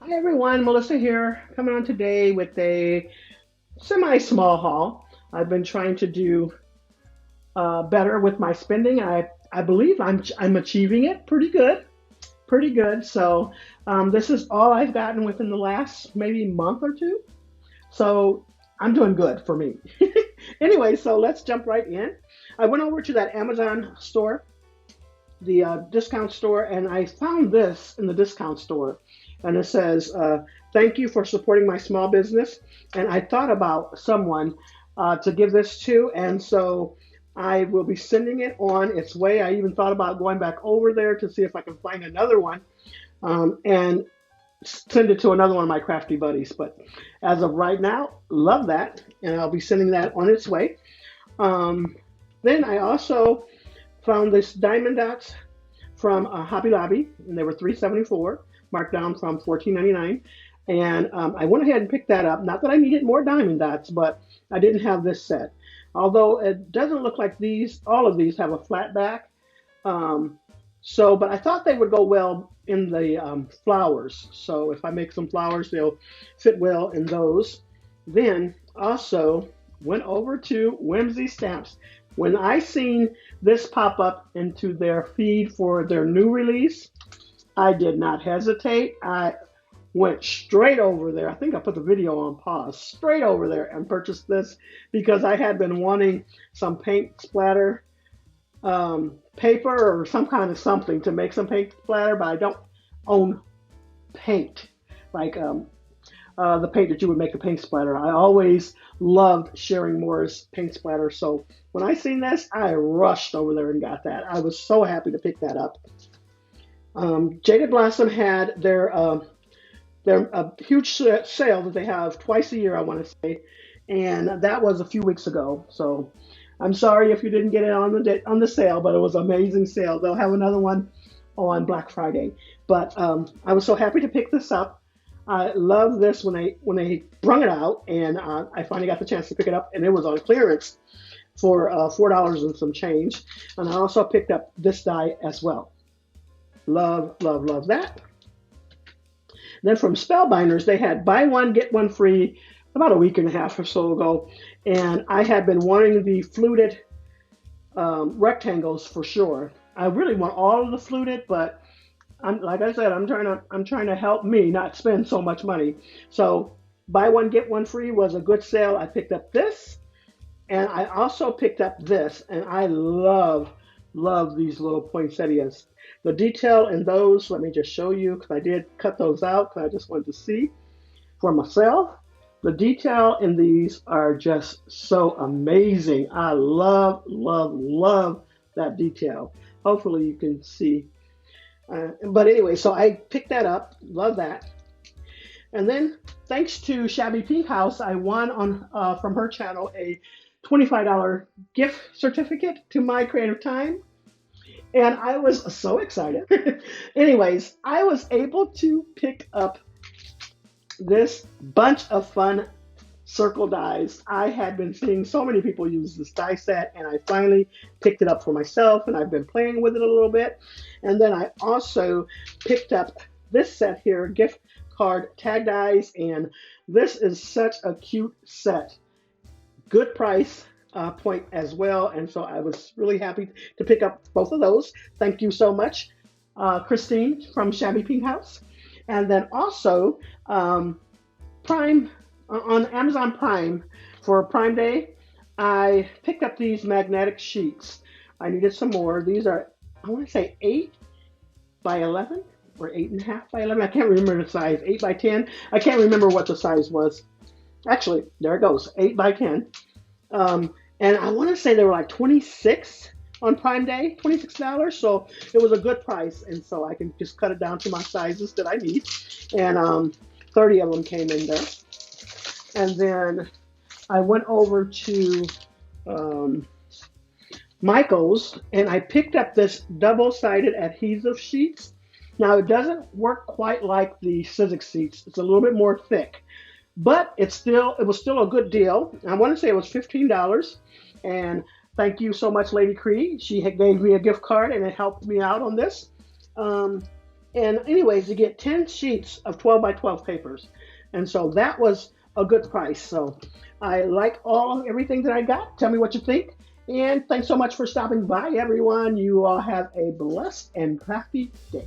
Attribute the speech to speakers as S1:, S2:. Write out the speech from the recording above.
S1: Hi everyone, Melissa here, coming on today with a semi-small haul. I've been trying to do better with my spending. I believe I'm achieving it pretty good, pretty good. So this is all I've gotten within the last maybe month or two. So I'm doing good for me. Anyway, so let's jump right in. I went over to that Amazon store, the discount store, and I found this in the discount store. And it says, "Thank you for supporting my small business." And I thought about someone to give this to, and so I will be sending it on its way. I even thought about going back over there to see if I can find another one and send it to another one of my crafty buddies. But as of right now, love that, and I'll be sending that on its way. Um, then I also found this diamond dots from Hobby Lobby, and they were 374, marked down from 14.99. And I went ahead and picked that up. Not that I needed more diamond dots, but I didn't have this set. Although it doesn't look like all of these have a flat back. Um, but I thought they would go well in the flowers. So if I make some flowers, they'll fit well in those. Then also went over to Whimsy Stamps. When I seen this pop up into their feed for their new release, I did not hesitate. I went straight over there. I think I put the video on pause, straight over there and purchased this because I had been wanting some paint splatter paper or some kind of something to make some paint splatter, but I don't own paint like the paint that you would make a paint splatter. I always loved sharing Moore's paint splatter. So when I seen this, I rushed over there and got that. I was so happy to pick that up. Jaded Blossom had their huge sale that they have twice a year, I want to say, and that was a few weeks ago. So I'm sorry if you didn't get it on the sale, but it was an amazing sale. They'll have another one on Black Friday. But I was so happy to pick this up. I love this when they brung it out, and I finally got the chance to pick it up, and it was on clearance for $4 and some change. And I also picked up this die as well. Love, love, love that. Then from Spellbinders, they had buy one, get one free about a week and a half or so ago. And I had been wanting the fluted rectangles for sure. I really want all of the fluted, but like I said, I'm trying to help me not spend so much money. So buy one, get one free was a good sale. I picked up this, and I also picked up this, and I love these little poinsettias. The detail in those, let me just show you, because I did cut those out because I just wanted to see for myself. The detail in these are just so amazing. I love, love, love that detail. Hopefully you can see. But anyway, so I picked that up. Love that. And then thanks to Shabby Pink House, I won from her channel a $25 gift certificate to My Creative Time. And I was so excited. Anyways, I was able to pick up this bunch of fun circle dies. I had been seeing so many people use this die set, and I finally picked it up for myself, and I've been playing with it a little bit. And then I also picked up this set here, gift card tag dies, and this is such a cute set. Good price point as well, and so I was really happy to pick up both of those. Thank you so much, Christine from Shabby Pink House. And then also Prime on Amazon Prime for Prime Day, I picked up these magnetic sheets. I needed some more. These are, I want to say 8 by 11 or 8.5 by 11. I can't remember the size. 8 by 10. I can't remember what the size was. Actually, there it goes. 8 by 10. And I want to say they were like 26 on Prime Day, $26. So it was a good price. And so I can just cut it down to my sizes that I need. And 30 of them came in there. And then I went over to Michael's, and I picked up this double-sided adhesive sheets. Now, it doesn't work quite like the Sizzix sheets. It's a little bit more thick. But it was still a good deal. I want to say it was $15. And thank you so much, Lady Cree. She gave me a gift card, and it helped me out on this. And anyways, you get 10 sheets of 12 by 12 papers. And so that was a good price. So I like everything that I got. Tell me what you think. And thanks so much for stopping by, everyone. You all have a blessed and crafty day.